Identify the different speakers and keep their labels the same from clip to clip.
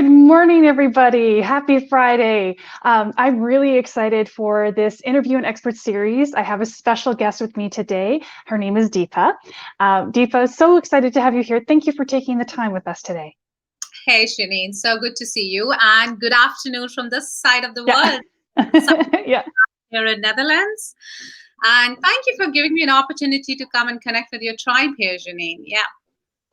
Speaker 1: Good morning, everybody. Happy Friday. I'm really excited for this interview and expert series. I have a special guest with me today. Her name is Deepa. Deepa, so excited to have you here. Thank you for taking the time with us today.
Speaker 2: Hey, Shanine, so good to see you, and good afternoon from this side of the
Speaker 1: Yeah.
Speaker 2: world, so
Speaker 1: Yeah.
Speaker 2: here in Netherlands. And thank you for giving me an opportunity to come and connect with your tribe here, Janine. Yeah.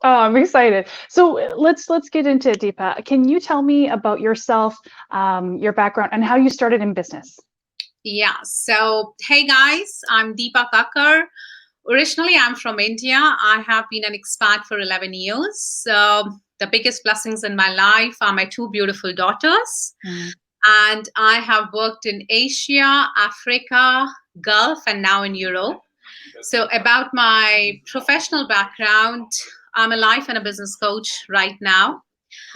Speaker 1: Oh, I'm excited. So let's get into it, Deepa. Can you tell me about yourself, your background, and how you started in business?
Speaker 2: Yeah. So, hey guys, I'm Deepa Kakkar. Originally, I'm from India. I have been an expat for 11 years. The biggest blessings in my life are my two beautiful daughters.
Speaker 1: Mm.
Speaker 2: And I have worked in Asia, Africa, Gulf, and now in Europe. So, about my professional background, I'm a life and a business coach right now.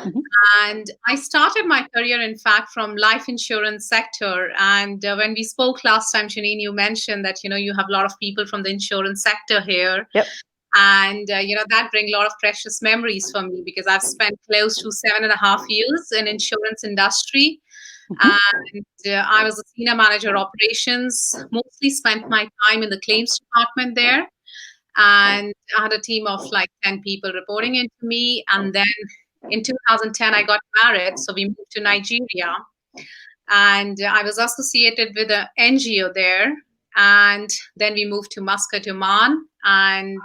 Speaker 1: Mhm.
Speaker 2: And I started my career, in fact, from life insurance sector. And when we spoke last time, Janine, you mentioned that you have a lot of people from the insurance sector here,
Speaker 1: Yep.
Speaker 2: and that bring a lot of precious memories for me because I've spent close to 7.5 years in insurance industry,
Speaker 1: Mhm.
Speaker 2: and I was a senior manager operations. Mostly spent my time in the claims department there, and I had a team of like 10 people reporting into me. And then in 2010, I got married, so we moved to Nigeria, and I was associated with an NGO there. And then we moved to Muscat, Oman, and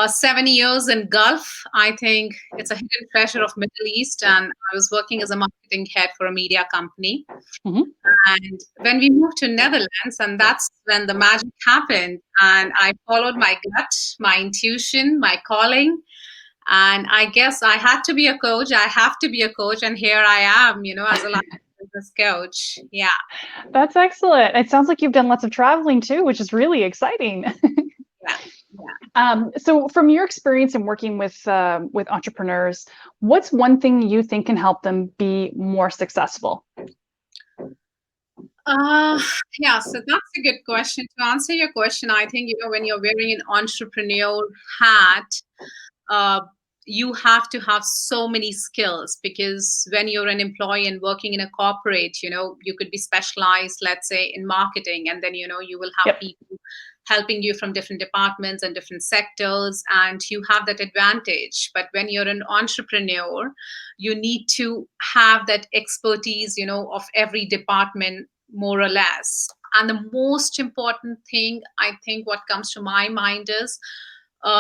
Speaker 2: 7 years in Gulf. I think it's a hidden treasure of Middle East, and I was working as a marketing head for a media company.
Speaker 1: Mhm.
Speaker 2: And when we moved to Netherlands, and that's when the magic happened, and I followed my gut, my intuition, my calling. And I guess I had to be a coach. I have to be a coach, and here I am, as a life business coach. Yeah.
Speaker 1: That's excellent. It sounds like you've done lots of traveling too, which is really exciting.
Speaker 2: Yeah. Yeah.
Speaker 1: So, from your experience in working with entrepreneurs, what's one thing you think can help them be more successful?
Speaker 2: Uh, yeah, so that's a good question. To answer your question, I think, when you're wearing an entrepreneur hat, uh, you have to have so many skills because when you're an employee and working in a corporate, you could be specialized, let's say, in marketing, and then, you will have
Speaker 1: Yep.
Speaker 2: people helping you from different departments and different sectors, and you have that advantage. But when you're an entrepreneur, you need to have that expertise, of every department, more or less. And the most important thing, I think, what comes to my mind is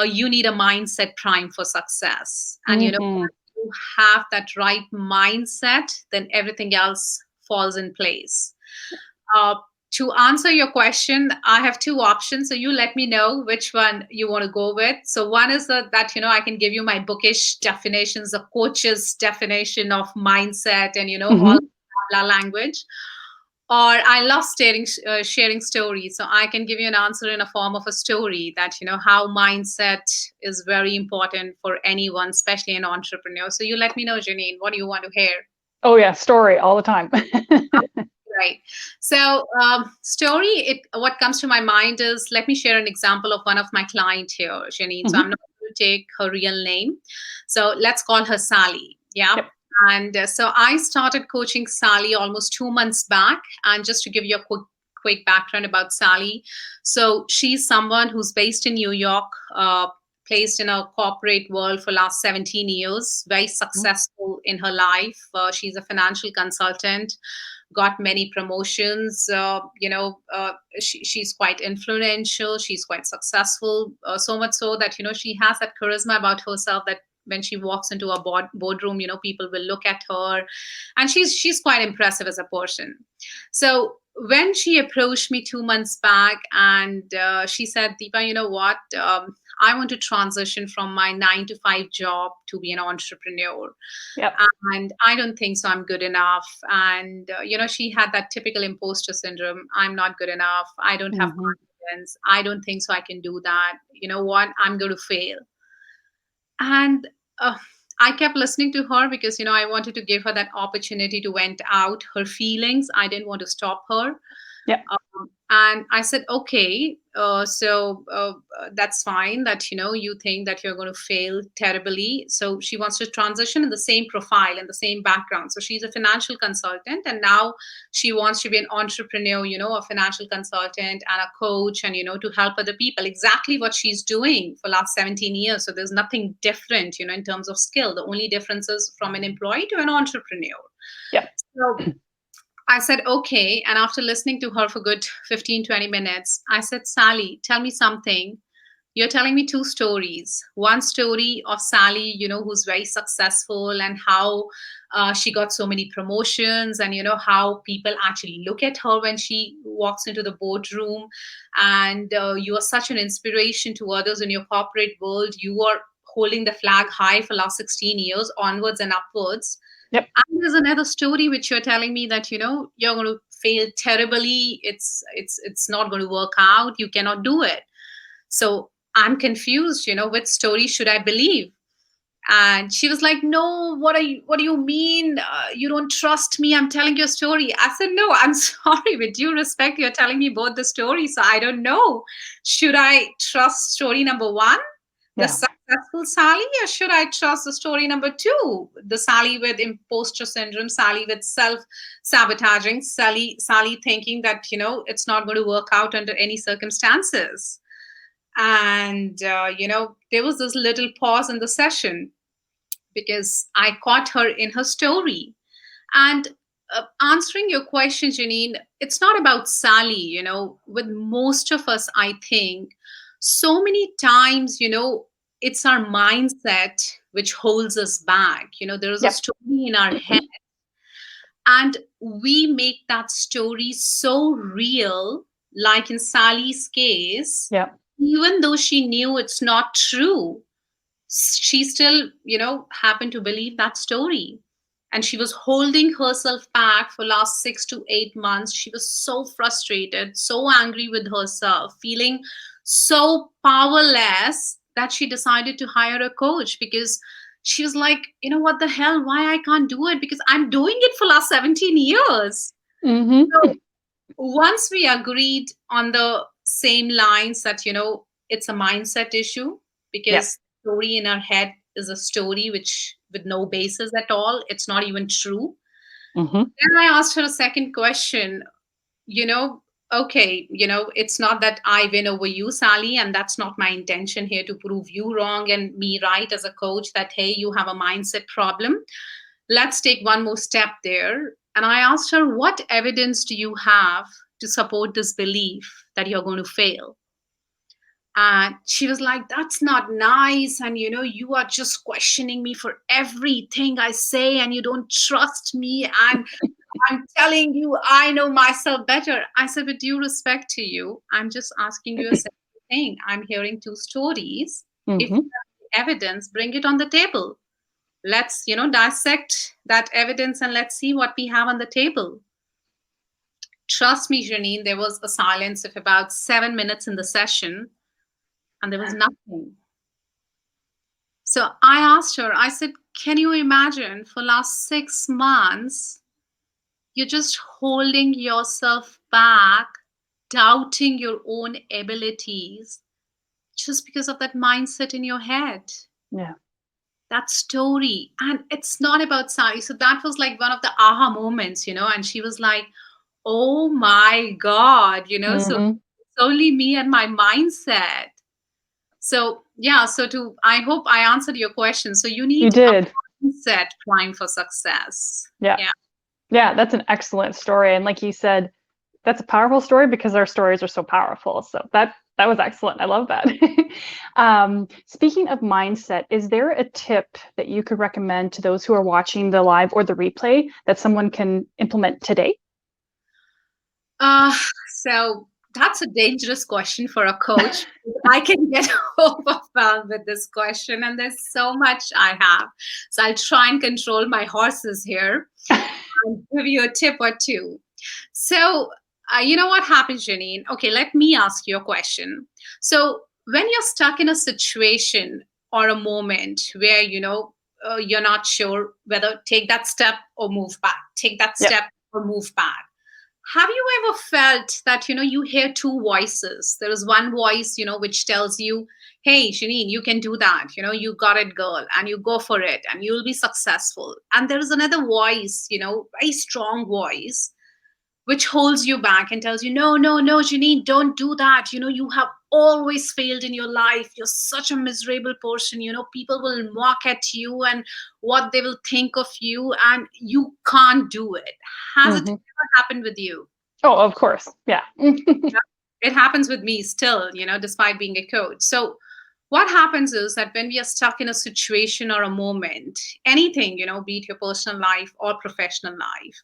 Speaker 2: you need a mindset prime for success. And
Speaker 1: Hmm.
Speaker 2: once you have that right mindset, then everything else falls in place. Uh, to answer your question, I have two options. So you let me know which one you want to go with. So one is that I can give you my bookish definitions, the coach's definition of mindset, and all
Speaker 1: Hmm.
Speaker 2: blah language. Or I love sharing stories. So I can give you an answer in a form of a story that, how mindset is very important for anyone, especially an entrepreneur. So you let me know, Janine, what do you want to hear?
Speaker 1: Oh yeah, story all the time.
Speaker 2: Right. So, story. What comes to my mind is, let me share an example of one of my client here, Janine. So I'm
Speaker 1: Hmm.
Speaker 2: not going to take her real name. So let's call her Sally. Yeah.
Speaker 1: Yep.
Speaker 2: And so I started coaching Sally almost 2 months back. And just to give you a quick background about Sally, so she's someone who's based in New York. Placed in a corporate world for last 17 years, very successful in her life. She's a financial consultant, got many promotions. She's quite influential. She's quite successful. So much so that she has that charisma about herself that when she walks into a boardroom, people will look at her, and she's quite impressive as a person. So when she approached me 2 months back, and she said, Deepa, you know what? I want to transition from my 9 to 5 job to be an entrepreneur,
Speaker 1: Yep.
Speaker 2: and I don't think so I'm good enough. And she had that typical imposter syndrome. I'm not good enough. I don't have
Speaker 1: Hmm.
Speaker 2: confidence. I don't think so I can do that. You know what? I'm going to fail. And I kept listening to her because I wanted to give her that opportunity to vent out her feelings. I didn't want to stop her.
Speaker 1: Yep.
Speaker 2: And I said, okay, that's fine that, you think that you're going to fail terribly. So she wants to transition in the same profile and the same background. So she's a financial consultant, and now she wants to be an entrepreneur, a financial consultant and a coach, and, to help other people. Exactly what she's doing for last 17 years. So there's nothing different, in terms of skill. The only difference is from an employee to an entrepreneur.
Speaker 1: Yeah.
Speaker 2: So I said, okay. And after listening to her for good 15, 20 minutes, I said, Sally, tell me something. You're telling me two stories. One story of Sally, who's very successful, and how she got so many promotions, and, how people actually look at her when she walks into the boardroom. And you are such an inspiration to others in your corporate world. You are holding the flag high for last 16 years, onwards and upwards.
Speaker 1: Yep.
Speaker 2: And there's another story which you're telling me that, you're going to fail terribly. It's not going to work out. You cannot do it. So I'm confused, which story should I believe? And she was like, no, what do you mean? You don't trust me. I'm telling you a story. I said, no, I'm sorry. With due respect, you're telling me both the stories. So I don't know. Should I trust story number one, the
Speaker 1: Yeah.
Speaker 2: successful Sally, or should I trust the story number two, the Sally with imposter syndrome, Sally with self-sabotaging, Sally thinking that, it's not going to work out under any circumstances? And, there was this little pause in the session because I caught her in her story. And answering your question, Janine, it's not about Sally, with most of us, I think, so many times, it's our mindset which holds us back. There is a
Speaker 1: Yep.
Speaker 2: story in our head, and we make that story so real, like in Sally's case.
Speaker 1: Yeah.
Speaker 2: Even though she knew it's not true, she still, happened to believe that story. And she was holding herself back for last 6 to 8 months. She was so frustrated, so angry with herself, feeling so powerless, that she decided to hire a coach, because she was like, what the hell, why I can't do it, because I'm doing it for last 17 years.
Speaker 1: Mm-hmm.
Speaker 2: So once we agreed on the same lines that, it's a mindset issue, because story in our head is a story which with no basis at all. It's not even true.
Speaker 1: Mm-hmm.
Speaker 2: Then I asked her a second question, you know, okay, it's not that I win over you, Sally, and that's not my intention here to prove you wrong and me right as a coach, that, hey, you have a mindset problem. Let's take one more step there. And I asked her, what evidence do you have to support this belief that you're going to fail? And she was like, that's not nice. And, you are just questioning me for everything I say, and you don't trust me. And I'm telling you, I know myself better. I said, with due respect to you, I'm just asking you a simple thing. I'm hearing two stories. If
Speaker 1: Mm-hmm.
Speaker 2: you have evidence, bring it on the table. Let's, dissect that evidence, and let's see what we have on the table. Trust me, Janine, there was a silence of about 7 minutes in the session, and there was nothing. So I asked her, I said, can you imagine for last 6 months, you're just holding yourself back, doubting your own abilities, just because of that mindset in your head?
Speaker 1: Yeah.
Speaker 2: That story. And it's not about Sally. So that was like one of the aha moments, and she was like, oh my God, so
Speaker 1: Mm-hmm.
Speaker 2: it's only me and my mindset. So yeah, I hope I answered your question. So you
Speaker 1: You
Speaker 2: need a
Speaker 1: did.
Speaker 2: mindset prime for success.
Speaker 1: Yeah.
Speaker 2: Yeah.
Speaker 1: Yeah, that's an excellent story. And like you said, that's a powerful story because our stories are so powerful. So that was excellent. I love that. Speaking of mindset, is there a tip that you could recommend to those who are watching the live or the replay that someone can implement today?
Speaker 2: So that's a dangerous question for a coach. I can get overwhelmed with this question, and there's so much I have. So I'll try and control my horses here and give you a tip or two. So, you know what happens, Janine? Okay, let me ask you a question. So, when you're stuck in a situation or a moment where, you're not sure whether take that step or move back, take that
Speaker 1: Yep.
Speaker 2: step or move back, Have you ever felt that, you hear two voices? There is one voice, which tells you, hey, Janine, you can do that. You got it, girl, and you go for it and you'll be successful. And there is another voice, very strong voice, which holds you back and tells you, no, no, no, Janine, don't do that. You have always failed in your life. You're such a miserable person. People will mock at you and what they will think of you, and you can't do it. Has it
Speaker 1: Mhm.
Speaker 2: ever happened with you?
Speaker 1: Oh, of course. Yeah.
Speaker 2: It happens with me still, despite being a coach. So, what happens is that when we are stuck in a situation or a moment, anything, be it your personal life or professional life,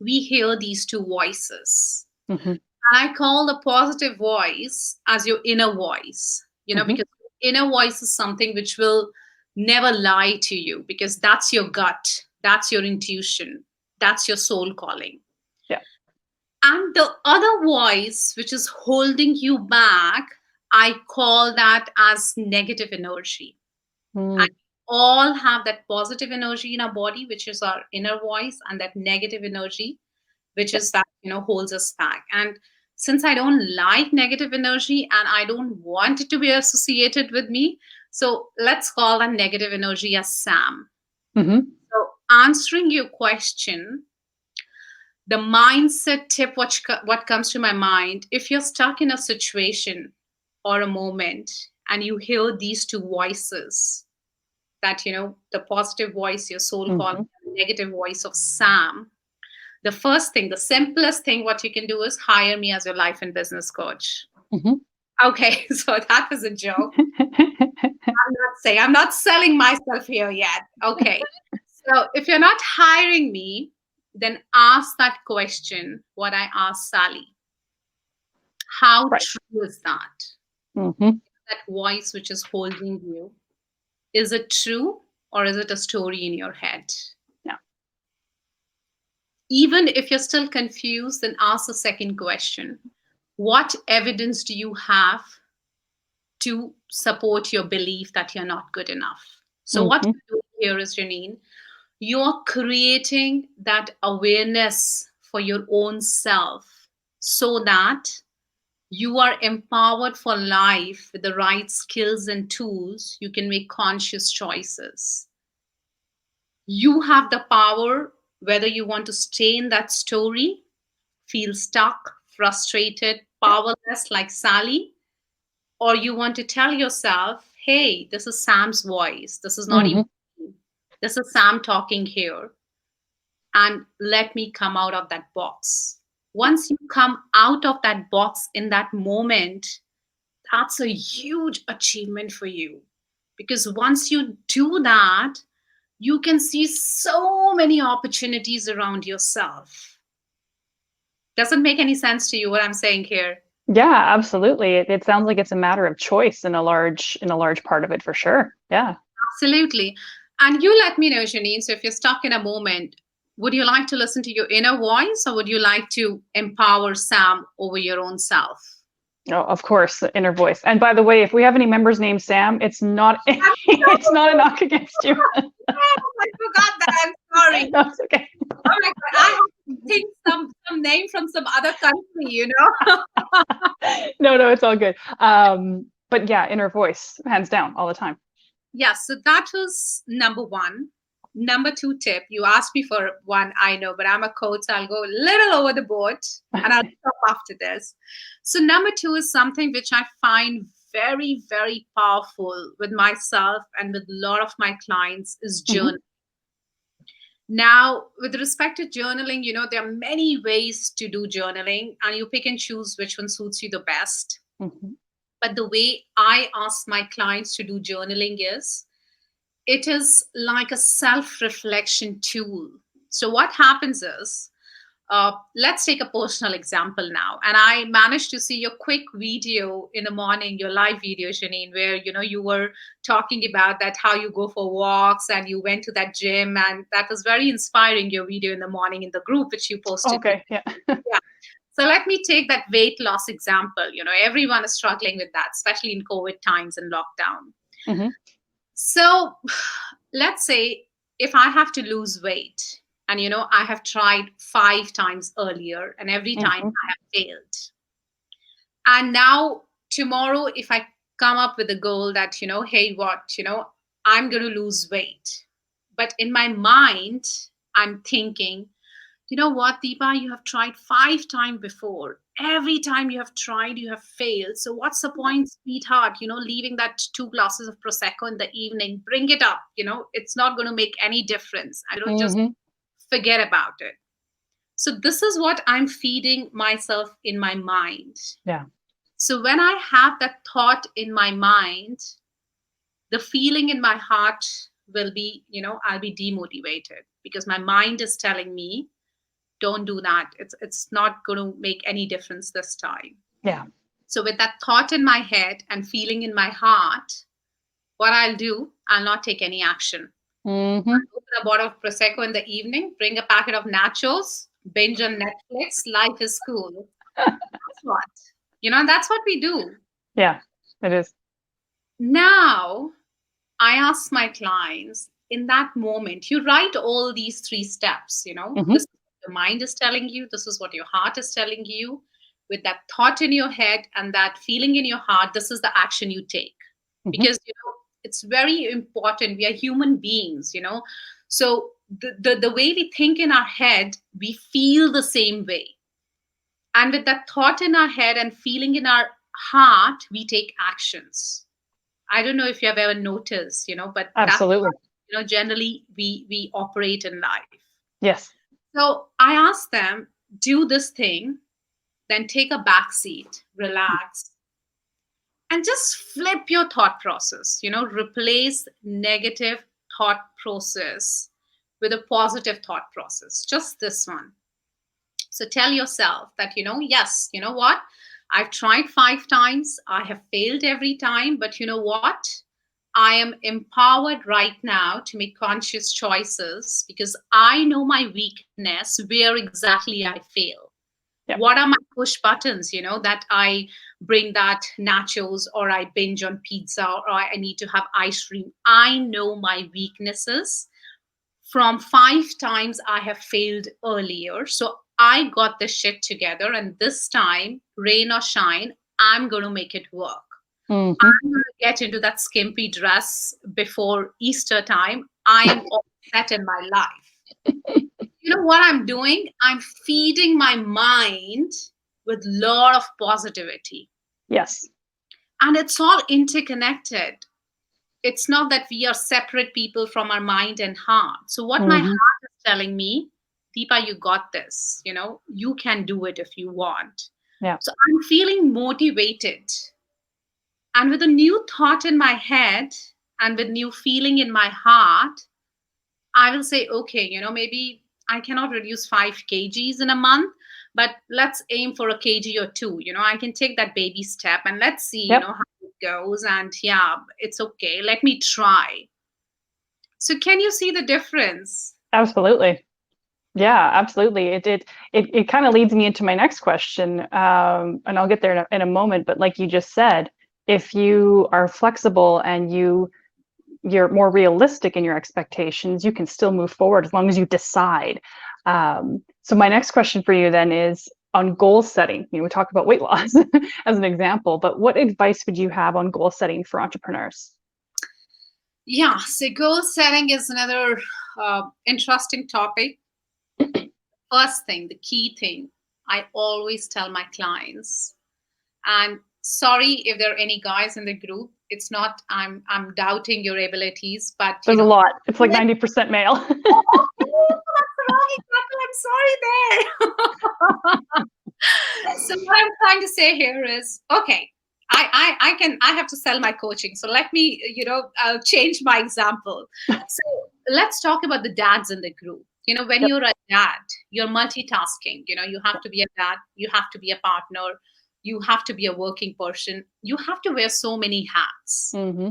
Speaker 2: we hear these two voices.
Speaker 1: Mhm.
Speaker 2: And I call the positive voice as your inner voice,
Speaker 1: Mhm.
Speaker 2: because inner voice is something which will never lie to you, because that's your gut, that's your intuition, that's your soul calling.
Speaker 1: Yeah.
Speaker 2: And the other voice, which is holding you back, I call that as negative energy. And
Speaker 1: Mm.
Speaker 2: we all have that positive energy in our body, which is our inner voice, and that negative energy, which
Speaker 1: Yeah.
Speaker 2: is that, holds us back. And since I don't like negative energy and I don't want it to be associated with me, so let's call that negative energy as Sam.
Speaker 1: Mhm.
Speaker 2: So, answering your question, the mindset tip, what comes to my mind, if you're stuck in a situation or a moment and you hear these two voices, that the positive voice, your soul call,
Speaker 1: Mhm.
Speaker 2: and the negative voice of Sam, the first thing, the simplest thing what you can do is hire me as your life and business coach.
Speaker 1: Mhm.
Speaker 2: Okay, so that was a joke. I'm not selling myself here yet. Okay. So if you're not hiring me, then ask that question, what I asked Sally. How
Speaker 1: Right.
Speaker 2: true is that?
Speaker 1: Mhm.
Speaker 2: That voice which is holding you. Is it true, or is it a story in your head?
Speaker 1: Yeah.
Speaker 2: Even if you're still confused, then ask the second question. What evidence do you have to support your belief that you're not good enough? So, what
Speaker 1: Mhm.
Speaker 2: you're doing here is, Janine, you're creating that awareness for your own self so that you are empowered for life with the right skills and tools. You can make conscious choices. You have the power whether you want to stay in that story, feel stuck, frustrated,
Speaker 1: Yeah.
Speaker 2: powerless like Sally, or you want to tell yourself, hey, this is Sam's voice. This is not even
Speaker 1: Mhm.
Speaker 2: me. This is Sam talking here. And let me come out of that box. Once you come out of that box in that moment, that's a huge achievement for you. Because once you do that, you can see so many opportunities around yourself. Doesn't make any sense to you what I'm saying here?
Speaker 1: Yeah, absolutely. It sounds like it's a matter of choice in a large part of it for sure. Yeah.
Speaker 2: Absolutely. And you let me know, Janine. So if you're stuck in a moment, would you like to listen to your inner voice, or would you like to empower Sam over your own self?
Speaker 1: Oh, of course, the inner voice. And by the way, if we have any members named Sam, it's not
Speaker 2: I'm
Speaker 1: it's not a knock against you.
Speaker 2: I forgot that. I'm sorry.
Speaker 1: That's okay.
Speaker 2: Oh my God. I have to think some name from some other country.
Speaker 1: No, no, it's all good. But yeah, inner voice, hands down, all the time.
Speaker 2: Yeah, so that was number one. Number two tip, you asked me for one, I know, but I'm a coach, so I'll go a little over the board and I'll stop after this. So, number two is something which I find very, very powerful with myself and with a lot of my clients is
Speaker 1: Mhm.
Speaker 2: journaling. Now, with respect to journaling, there are many ways to do journaling, and you pick and choose which one suits you the best.
Speaker 1: Mhm.
Speaker 2: But the way I ask my clients to do journaling is, it is like a self reflection tool. So, what happens is, let's take a personal example now. And I managed to see your quick video in the morning, your live video, Janine, where you were talking about that how you go for walks and you went to that gym, and that was very inspiring. Your video in the morning in the group which you posted.
Speaker 1: Okay, yeah.
Speaker 2: Yeah. So let me take that weight loss example. Everyone is struggling with that, especially in COVID times and lockdown.
Speaker 1: Mhm.
Speaker 2: So let's say if I have to lose weight, And, I have tried 5 times earlier, and every time
Speaker 1: Mhm.
Speaker 2: I have failed. And now, tomorrow, if I come up with a goal that, hey, what, I'm going to lose weight. But in my mind, I'm thinking, you know what, Deepa, you have tried 5 times before. Every time you have tried, you have failed. So what's the point, sweetheart? Leaving that 2 glasses of Prosecco in the evening, bring it up. It's not going to make any difference. I don't just
Speaker 1: Mhm.
Speaker 2: forget about it. So this is what I'm feeding myself in my mind.
Speaker 1: Yeah.
Speaker 2: So when I have that thought in my mind, the feeling in my heart will be, I'll be demotivated because my mind is telling me, don't do that. It's not going to make any difference this time.
Speaker 1: Yeah.
Speaker 2: So with that thought in my head and feeling in my heart, what I'll do, I'll not take any action.
Speaker 1: Mhm.
Speaker 2: Open a bottle of Prosecco in the evening, bring a packet of nachos, binge on Netflix. Life is cool. That's what. That's what we do.
Speaker 1: Yeah, it is.
Speaker 2: Now, I ask my clients in that moment, you write all these 3 steps, this
Speaker 1: Mhm.
Speaker 2: is what your mind is telling you, this is what your heart is telling you. With that thought in your head and that feeling in your heart, this is the action you take.
Speaker 1: Mhm.
Speaker 2: Because, it's very important. We are human beings. So the way we think in our head, we feel the same way. And with that thought in our head and feeling in our heart, we take actions. I don't know if you have ever noticed, but that's
Speaker 1: Absolutely.
Speaker 2: how, generally we operate in life.
Speaker 1: Yes.
Speaker 2: So I ask them, do this thing, then take a back seat, relax, and just flip your thought process. Replace negative thought process with a positive thought process. Just this one. So tell yourself that, yes, you know what? I've tried 5 times. I have failed every time. But you know what? I am empowered right now to make conscious choices because I know my weakness, where exactly I fail.
Speaker 1: Yeah.
Speaker 2: What are my push buttons, that I bring that nachos or I binge on pizza or I need to have ice cream. I know my weaknesses from 5 times I have failed earlier. So I got the shit together. And this time, rain or shine, I'm going to make it work.
Speaker 1: Mhm.
Speaker 2: I'm going to get into that skimpy dress before Easter time. I am all set in my life. You know what I'm doing? I'm feeding my mind with a lot of positivity.
Speaker 1: Yes.
Speaker 2: And it's all interconnected. It's not that we are separate people from our mind and heart. So what my
Speaker 1: Mhm.
Speaker 2: heart is telling me, Deepa, you got this. You can do it if you want.
Speaker 1: Yeah.
Speaker 2: So I'm feeling motivated. And with a new thought in my head and with new feeling in my heart, I will say, okay, maybe I cannot reduce 5 kgs in a month, but let's aim for a kg or two. I can take that baby step and let's see,
Speaker 1: Yep.
Speaker 2: how it goes. And yeah, it's okay. Let me try. So can you see the difference?
Speaker 1: Absolutely. Yeah, absolutely. It kind of leads me into my next question, and I'll get there in a moment. But like you just said, if you are flexible and you're more realistic in your expectations, you can still move forward as long as you decide. So my next question for you then is on goal setting. We talked about weight loss as an example, but what advice would you have on goal setting for entrepreneurs?
Speaker 2: Yeah, so goal setting is another interesting topic. First thing, the key thing, I always tell my clients, and sorry if there are any guys in the group, it's not I'm doubting your abilities, but
Speaker 1: There's a lot. It's like 90% male.
Speaker 2: oh, that's the wrong example. I'm sorry there. So what I'm trying to say here is, okay, I have to sell my coaching. So let me, I'll change my example. So let's talk about the dads in the group. When
Speaker 1: Yep.
Speaker 2: you're a dad, you're multitasking. You have to be a dad, you have to be a partner, you have to be a working person, you have to wear so many hats.
Speaker 1: Mm-hmm.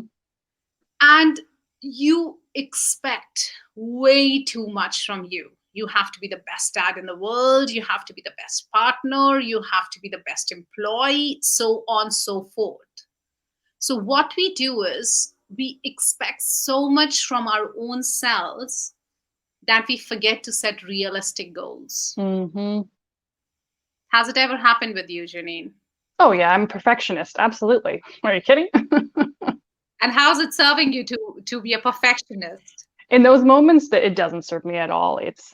Speaker 2: And you expect way too much from you. You have to be the best dad in the world, you have to be the best partner, you have to be the best employee, so on so forth. So what we do is we expect so much from our own selves that we forget to set realistic goals.
Speaker 1: Hmm.
Speaker 2: Has it ever happened with you, Janine?
Speaker 1: Oh yeah, I'm a perfectionist. Absolutely. Are you kidding?
Speaker 2: And how's it serving you to be a perfectionist?
Speaker 1: In those moments, that it doesn't serve me at all. It's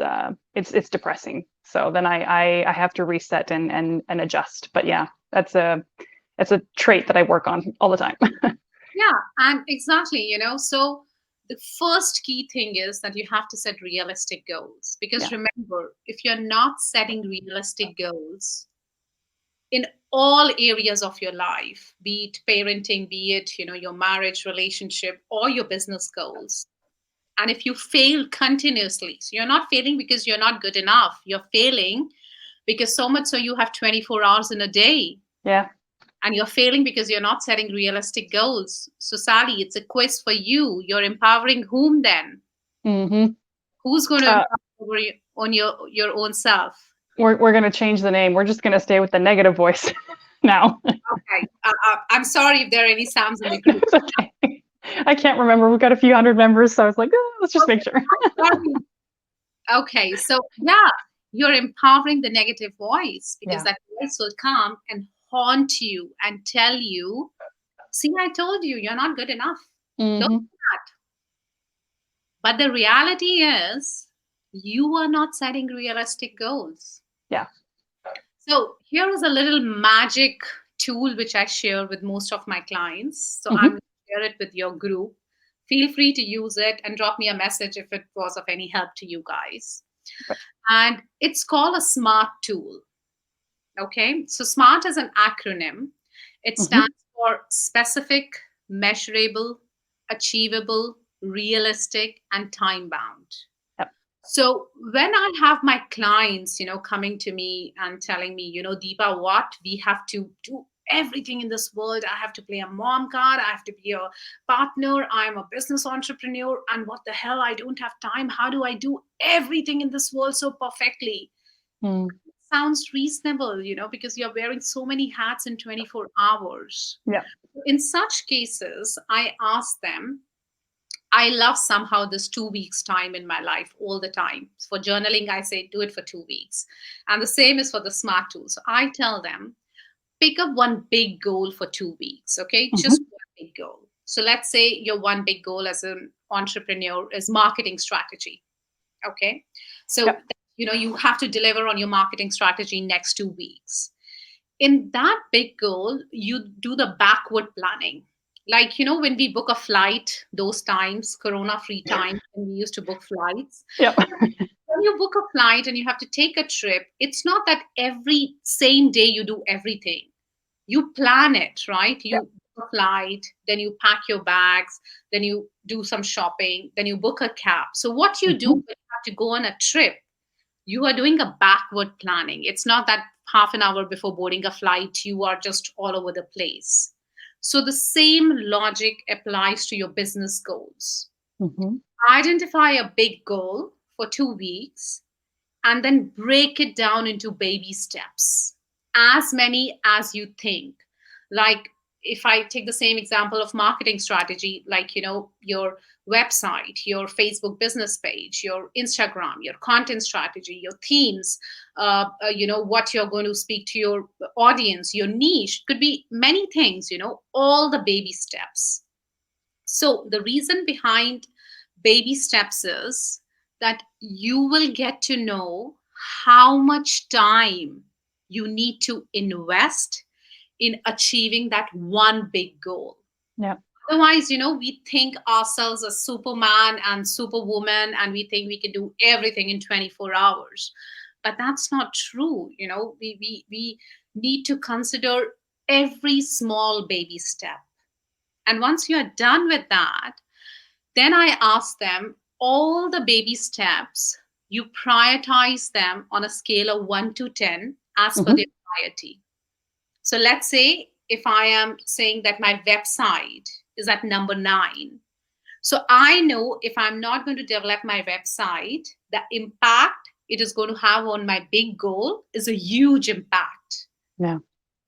Speaker 1: depressing. So then I have to reset and adjust. But yeah, that's a trait that I work on all the time.
Speaker 2: Yeah, and exactly, so the first key thing is that you have to set realistic goals. Because
Speaker 1: Yeah.
Speaker 2: remember, if you're not setting realistic goals in all areas of your life, be it parenting, be it, your marriage relationship or your business goals, and if you fail continuously, so you're not failing because you're not good enough, you're failing because so much so you have 24 hours in a day,
Speaker 1: Yeah.
Speaker 2: and you're failing because you're not setting realistic goals. So, Sally, it's a quiz for you. You're empowering whom then?
Speaker 1: Hmm.
Speaker 2: Who's going to empower you on your own self?
Speaker 1: We're gonna change the name. We're just gonna stay with the negative voice now.
Speaker 2: Okay. I'm sorry if there are any Sams in the group.
Speaker 1: It's okay. I can't remember. We've got a few hundred members, so I was like, let's just make sure.
Speaker 2: Sorry. Okay. So, yeah, you're empowering the negative voice because
Speaker 1: Yeah.
Speaker 2: that voice will come and haunt you and tell you, see, I told you, you're not good enough. Don't
Speaker 1: Hmm.
Speaker 2: do that. But the reality is, you are not setting realistic goals.
Speaker 1: Yeah.
Speaker 2: So here is a little magic tool which I share with most of my clients. So I'm
Speaker 1: Hmm.
Speaker 2: going to share it with your group. Feel free to use it and drop me a message if it was of any help to you guys. And it's called a SMART tool. Okay. So SMART is an acronym. It
Speaker 1: Hmm.
Speaker 2: stands for specific, measurable, achievable, realistic, and time bound.
Speaker 1: Yep.
Speaker 2: So when I have my clients, coming to me and telling me, Deepa, what we have to do everything in this world. I have to play a mom card. I have to be a partner. I'm a business entrepreneur. And what the hell? I don't have time. How do I do everything in this world so perfectly?
Speaker 1: Mm.
Speaker 2: Sounds reasonable, because you're wearing so many hats in 24 hours.
Speaker 1: Yeah.
Speaker 2: In such cases, I ask them, I love somehow this 2 weeks time in my life all the time. For journaling, I say do it for 2 weeks. And the same is for the SMART tool. So I tell them, pick up one big goal for 2 weeks, okay? Just
Speaker 1: Hmm.
Speaker 2: one big goal. So let's say your one big goal as an entrepreneur is marketing strategy, okay? So,
Speaker 1: Yep.
Speaker 2: you have to deliver on your marketing strategy next 2 weeks. In that big goal, you do the backward planning. Like, when we book a flight, those times, corona free time, when we used to book flights,
Speaker 1: Yep.
Speaker 2: when you book a flight and you have to take a trip, it's not that every same day you do everything. You plan it, right?
Speaker 1: Yep.
Speaker 2: You book a flight, then you pack your bags, then you do some shopping, then you book a cab. So, what you do
Speaker 1: Hmm.
Speaker 2: when you have to go on a trip, you are doing a backward planning. It's not that half an hour before boarding a flight, you are just all over the place. So the same logic applies to your business goals.
Speaker 1: Hmm.
Speaker 2: Identify a big goal for 2 weeks and then break it down into baby steps, as many as you think. Like, if I take the same example of marketing strategy, like, your website, your Facebook business page, your Instagram, your content strategy, your themes, what you're going to speak to your audience, your niche, could be many things, all the baby steps. So the reason behind baby steps is that you will get to know how much time you need to invest in achieving that one big goal.
Speaker 1: Yeah.
Speaker 2: Otherwise, we think ourselves as Superman and Superwoman, and we think we can do everything in 24 hours. But that's not true. We need to consider every small baby step. And once you are done with that, then I ask them all the baby steps, you prioritize them on a scale of 1 to 10 as per
Speaker 1: Hmm.
Speaker 2: their priority. So let's say if I am saying that my website is at number 9. So I know if I'm not going to develop my website, the impact it is going to have on my big goal is a huge impact.
Speaker 1: Yeah.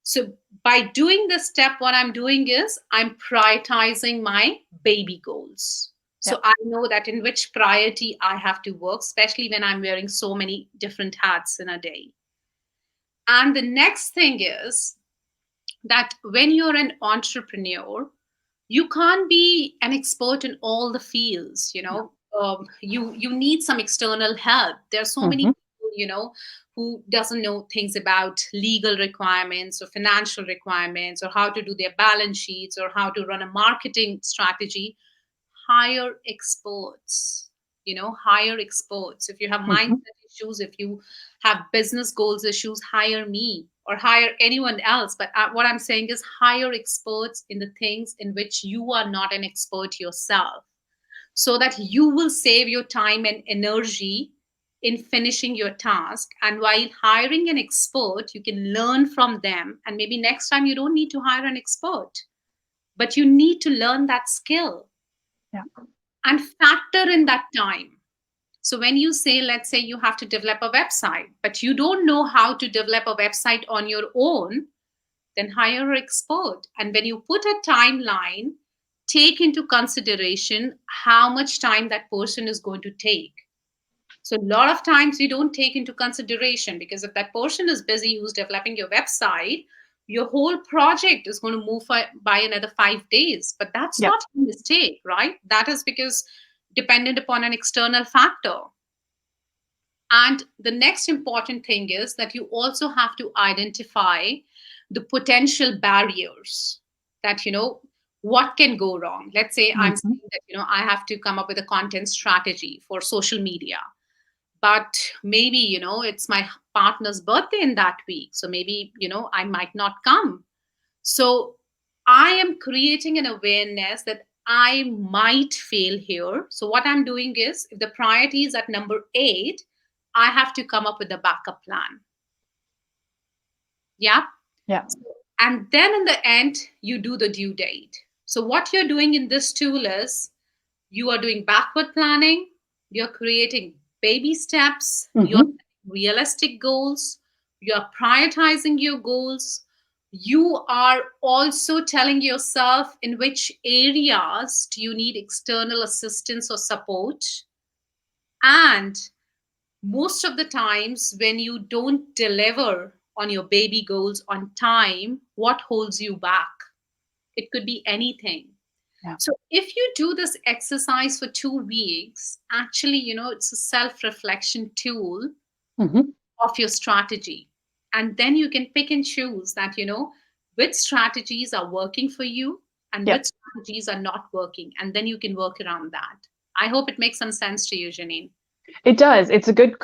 Speaker 2: So by doing this step, what I'm doing is I'm prioritizing my baby goals.
Speaker 1: Yeah.
Speaker 2: So I know that in which priority I have to work, especially when I'm wearing so many different hats in a day. And the next thing is that when you're an entrepreneur, you can't be an expert in all the fields. You need some external help. There are so many
Speaker 1: Mhm.
Speaker 2: people, who doesn't know things about legal requirements or financial requirements or how to do their balance sheets or how to run a marketing strategy. Hire experts. Hire experts. If you have
Speaker 1: Mhm.
Speaker 2: mindset issues, if you have business goals issues, hire me or hire anyone else. But what I'm saying is hire experts in the things in which you are not an expert yourself, so that you will save your time and energy in finishing your task. And while hiring an expert, you can learn from them, and maybe next time you don't need to hire an expert, but you need to learn that skill
Speaker 1: Yeah.
Speaker 2: and factor in that time. So when you say, let's say you have to develop a website, but you don't know how to develop a website on your own, then hire an expert. And when you put a timeline, take into consideration how much time that person is going to take. So a lot of times we don't take into consideration, because if that person is busy who's developing your website, your whole project is going to move by another 5 days. But that's
Speaker 1: Yep.
Speaker 2: not a mistake, right? That is because dependent upon an external factor. And the next important thing is that you also have to identify the potential barriers, that, what can go wrong. Let's say I'm
Speaker 1: Mhm.
Speaker 2: saying that, I have to come up with a content strategy for social media, but maybe, it's my partner's birthday in that week. So maybe, I might not come. So I am creating an awareness that I might fail here. So what I'm doing is, if the priority is at number 8, I have to come up with a backup plan. Yeah.
Speaker 1: Yeah.
Speaker 2: And then in the end, you do the due date. So what you're doing in this tool is, you are doing backward planning, you're creating baby steps, you're
Speaker 1: Mhm.
Speaker 2: setting realistic goals, you're prioritizing your goals. You are also telling yourself in which areas do you need external assistance or support. And most of the times, when you don't deliver on your baby goals on time, what holds you back? It could be anything.
Speaker 1: Yeah.
Speaker 2: So if you do this exercise for 2 weeks, actually, it's a self-reflection tool
Speaker 1: Mhm.
Speaker 2: of your strategy. And then you can pick and choose that, which strategies are working for you and
Speaker 1: Yep.
Speaker 2: which strategies are not working. And then you can work around that. I hope it makes some sense to you, Janine.
Speaker 1: It does. It's a good,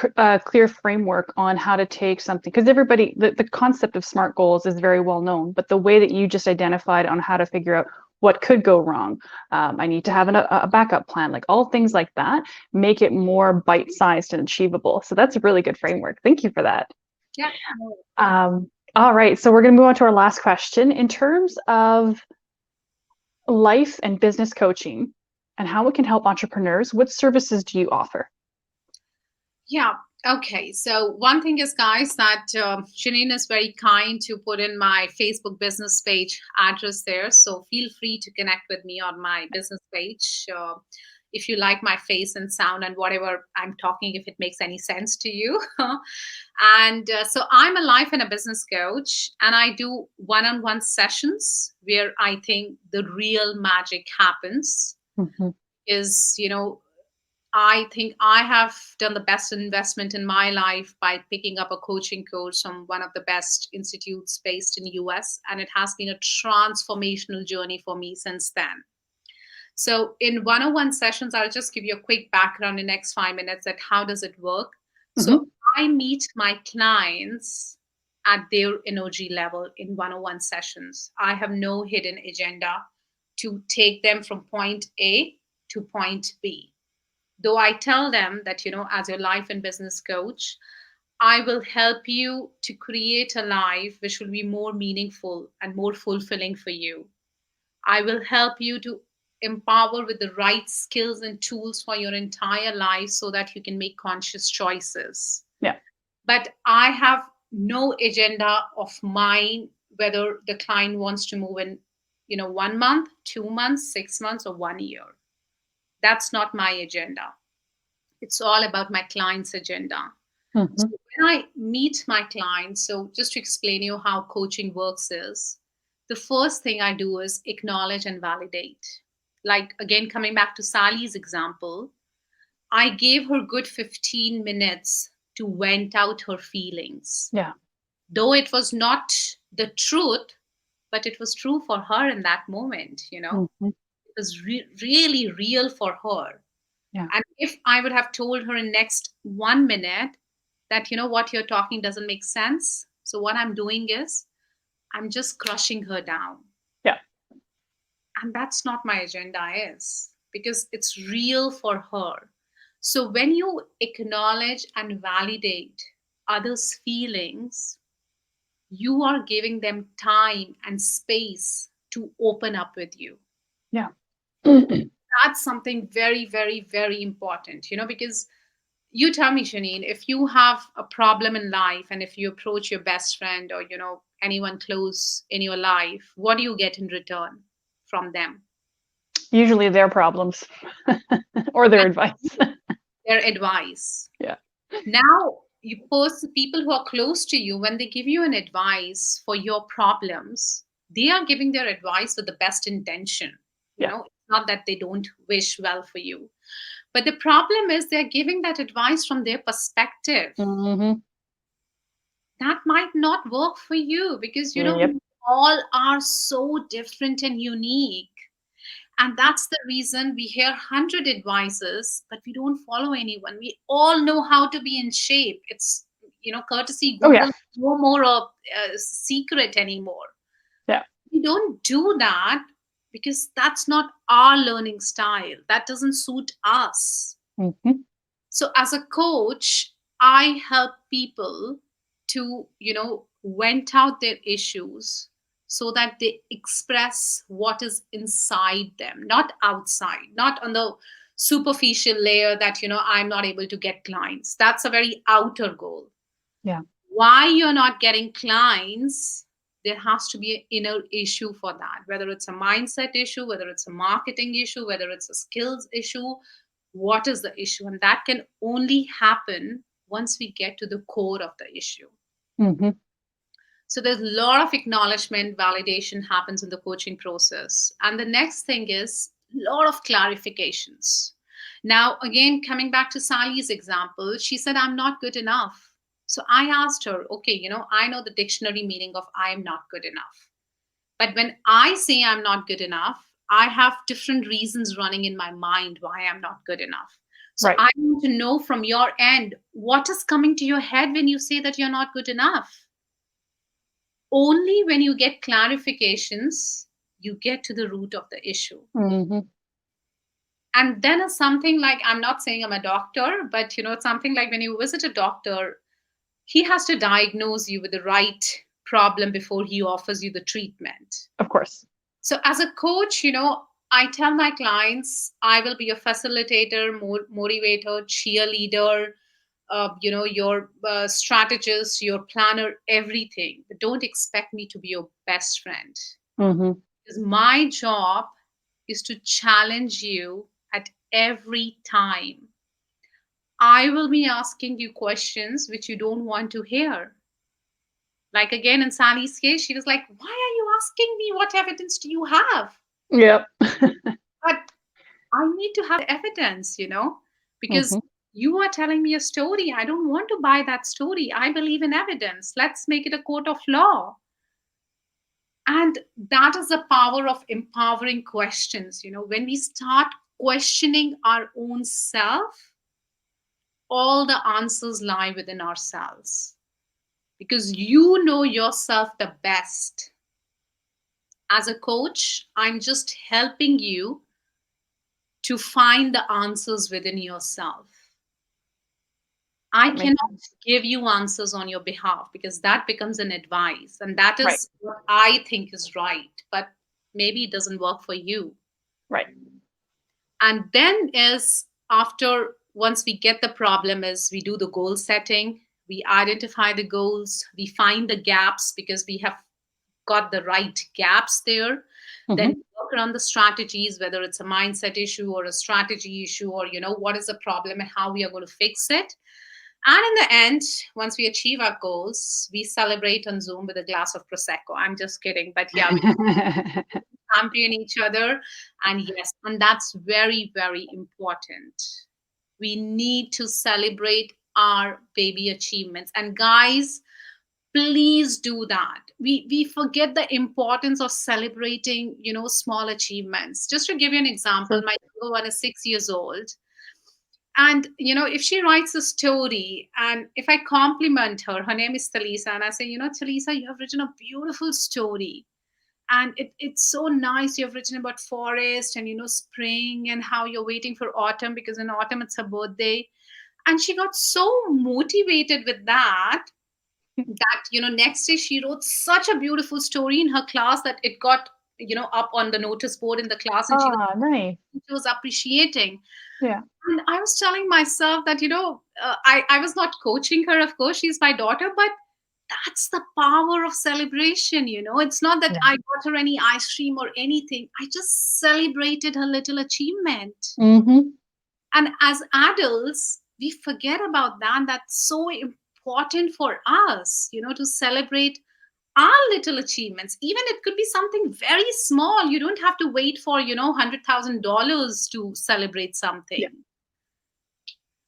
Speaker 1: clear framework on how to take something, because the concept of SMART goals is very well known, but the way that you just identified on how to figure out what could go wrong, I need to have a backup plan, like all things like that, make it more bite-sized and achievable. So that's a really good framework. Thank you for that.
Speaker 2: Yeah.
Speaker 1: All right, so we're going to move on to our last question. In terms of life and business coaching and how it can help entrepreneurs, what services do you offer?
Speaker 2: Yeah. Okay. So one thing is, guys, that Janine is very kind to put in my Facebook business page address there. So feel free to connect with me on my business page. If you like my face and sound and whatever I'm talking, if it makes any sense to you. And so I'm a life and a business coach, and I do one-on-one sessions where I think the real magic happens.
Speaker 1: Mhm.
Speaker 2: Is, I think I have done the best investment in my life by picking up a coaching course from one of the best institutes based in US, and it has been a transformational journey for me since then. So in one-on-one sessions, I'll just give you a quick background in the next 5 minutes that how does it work. So
Speaker 1: Mhm.
Speaker 2: I meet my clients at their energy level in one-on-one sessions. I have no hidden agenda to take them from point A to point B, though I tell them that, as your life and business coach, I will help you to create a life which will be more meaningful and more fulfilling for you. I will help you to empower with the right skills and tools for your entire life so that you can make conscious choices.
Speaker 1: Yeah.
Speaker 2: But I have no agenda of mine whether the client wants to move in, 1 month, 2 months, 6 months, or 1 year. That's not my agenda. It's all about my client's agenda. So
Speaker 1: Mhm.
Speaker 2: when I meet my clients, so just to explain you how coaching works is, the first thing I do is acknowledge and validate. Like again, coming back to Sally's example, I gave her good 15 minutes to vent out her feelings.
Speaker 1: Yeah.
Speaker 2: Though it was not the truth, but it was true for her in that moment,
Speaker 1: Mhm.
Speaker 2: It was really real for her.
Speaker 1: Yeah.
Speaker 2: And if I would have told her in next 1 minute that, what you're talking doesn't make sense. So what I'm doing is I'm just crushing her down.
Speaker 1: Yeah.
Speaker 2: And that's not my agenda is because it's real for her. So when you acknowledge and validate others' feelings, you are giving them time and space to open up with you.
Speaker 1: Yeah.
Speaker 2: That's something very, very, very important, because you tell me, Janine, if you have a problem in life and if you approach your best friend or, anyone close in your life, what do you get in return from them?
Speaker 1: Usually their problems or their advice.
Speaker 2: Their advice.
Speaker 1: Yeah.
Speaker 2: Now, people who are close to you, when they give you an advice for your problems, they are giving their advice with the best intention.
Speaker 1: Yeah.
Speaker 2: It's not that they don't wish well for you. But the problem is they're giving that advice from their perspective.
Speaker 1: Mhm.
Speaker 2: That might not work for you because,
Speaker 1: Yep.
Speaker 2: we all are so different and unique. And that's the reason we hear 100 advices, but we don't follow anyone. We all know how to be in shape. It's, courtesy
Speaker 1: Oh yeah.
Speaker 2: Google, no more a secret anymore.
Speaker 1: Yeah.
Speaker 2: We don't do that because that's not our learning style. That doesn't suit us.
Speaker 1: Mhm.
Speaker 2: So as a coach, I help people to, vent out their issues so that they express what is inside them, not outside, not on the superficial layer that, I'm not able to get clients. That's a very outer goal.
Speaker 1: Yeah.
Speaker 2: Why you're not getting clients, there has to be an inner issue for that, whether it's a mindset issue, whether it's a marketing issue, whether it's a skills issue. What is the issue? And that can only happen once we get to the core of the issue.
Speaker 1: Mhm.
Speaker 2: So there's a lot of acknowledgement, validation happens in the coaching process. And the next thing is a lot of clarifications. Now, again, coming back to Sally's example, she said, I'm not good enough. So I asked her, okay, I know the dictionary meaning of I am not good enough. But when I say I'm not good enough, I have different reasons running in my mind why I'm not good enough. So
Speaker 1: Right.
Speaker 2: I want to know from your end, what is coming to your head when you say that you're not good enough? Only when you get clarifications, you get to the root of the issue.
Speaker 1: Mhm.
Speaker 2: And then is something like, I'm not saying I'm a doctor, but it's something like when you visit a doctor, he has to diagnose you with the right problem before he offers you the treatment.
Speaker 1: Of course.
Speaker 2: So as a coach, I tell my clients, I will be a facilitator, motivator, cheerleader, your strategist, your planner, everything. But don't expect me to be your best friend.
Speaker 1: Mhm.
Speaker 2: Because my job is to challenge you at every time. I will be asking you questions which you don't want to hear. Like again, in Sally's case, she was like, why are you asking me? What evidence do you have?
Speaker 1: Yep.
Speaker 2: But I need to have evidence, because
Speaker 1: Mhm.
Speaker 2: you are telling me a story. I don't want to buy that story. I believe in evidence. Let's make it a court of law. And that is the power of empowering questions. When we start questioning our own self, all the answers lie within ourselves because you know yourself the best. As a coach, I'm just helping you to find the answers within yourself. I
Speaker 1: That makes
Speaker 2: cannot
Speaker 1: sense.
Speaker 2: give you answers on your behalf because that becomes an advice. And that
Speaker 1: Right.
Speaker 2: is what I think is right. But maybe it doesn't work for you.
Speaker 1: Right.
Speaker 2: And then is after once we get the problem is we do the goal setting, we identify the goals, we find the gaps because we have got the right gaps there. Then work around the strategies, whether it's a mindset issue or a strategy issue, or what is the problem and how we are going to fix it. And in the end, once we achieve our goals, we celebrate on Zoom with a glass of Prosecco. I'm just kidding. But yeah, we champion each other. And yes, and that's very, very important. We need to celebrate our baby achievements. And guys, please do that. We forget the importance of celebrating, small achievements. Just to give you an example, my younger one is 6 years old. And, if she writes a story and if I compliment her name is Talisa, and I say, Talisa, you have written a beautiful story. And it's so nice. You've written about forest and, spring and how you're waiting for autumn because in autumn it's her birthday. And she got so motivated with that, next day she wrote such a beautiful story in her class that it got, up on the notice board in the class, and
Speaker 1: nice.
Speaker 2: she was appreciating.
Speaker 1: Yeah.
Speaker 2: And I was telling myself that, I was not coaching her, of course, she's my daughter, but that's the power of celebration. It's not that I got her any ice cream or anything. I just celebrated her little achievement. And as adults, we forget about that. That's so important for us, to celebrate our little achievements. Even it could be something very small. You don't have to wait for, $100,000 to celebrate something.
Speaker 1: Yeah.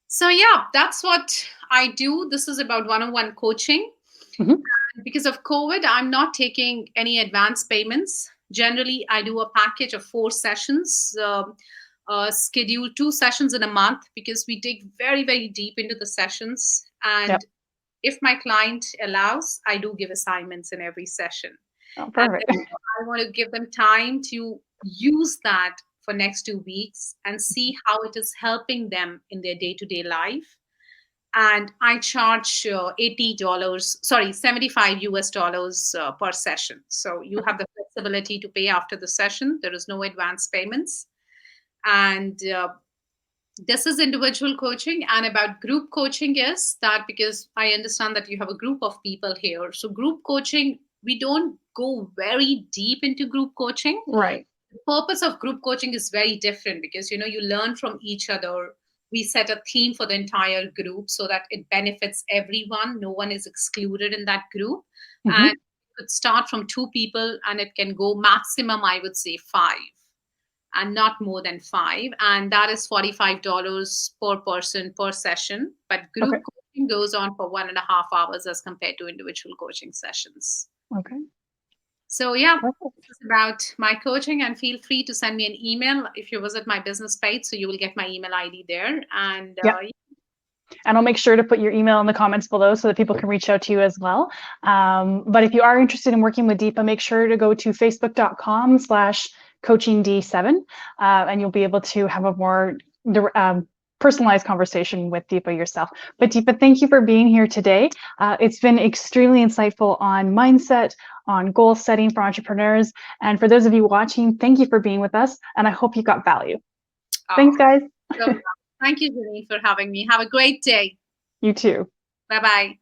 Speaker 2: So yeah, that's what I do. This is about one-on-one coaching. Because of COVID, I'm not taking any advance payments. Generally, I do a package of 4 sessions, schedule 2 sessions in a month, because we dig very, very deep into the sessions. And if my client allows, I do give assignments in every session.
Speaker 1: Oh, perfect.
Speaker 2: And I want to give them time to use that for next 2 weeks and see how it is helping them in their day-to-day life. And I charge $75 US per session. So you have the flexibility to pay after the session. There is no advance payments. And this is individual coaching. And about group coaching is that, because I understand that you have a group of people here. So group coaching, we don't go very deep into group coaching.
Speaker 1: Right.
Speaker 2: The purpose of group coaching is very different, because, you learn from each other. We set a theme for the entire group so that it benefits everyone. No one is excluded in that group. And it could start from 2 people and it can go maximum, I would say, 5, and not more than 5. And that is $45 per person per session. But group coaching goes on for 1.5 hours as compared to individual coaching sessions.
Speaker 1: Okay.
Speaker 2: So yeah, this is about my coaching, and feel free to send me an email if you visit my business page. So you will get my email ID there. And
Speaker 1: and I'll make sure to put your email in the comments below so that people can reach out to you as well. But if you are interested in working with Deepa, make sure to go to facebook.com/coachingd7, and you'll be able to have a more personalized conversation with Deepa yourself. But Deepa, thank you for being here today. It's been extremely insightful on mindset, on goal setting for entrepreneurs. And for those of you watching, thank you for being with us. And I hope you got value. Thanks, guys.
Speaker 2: So, thank you, Janine, for having me. Have a great day.
Speaker 1: You too.
Speaker 2: Bye-bye.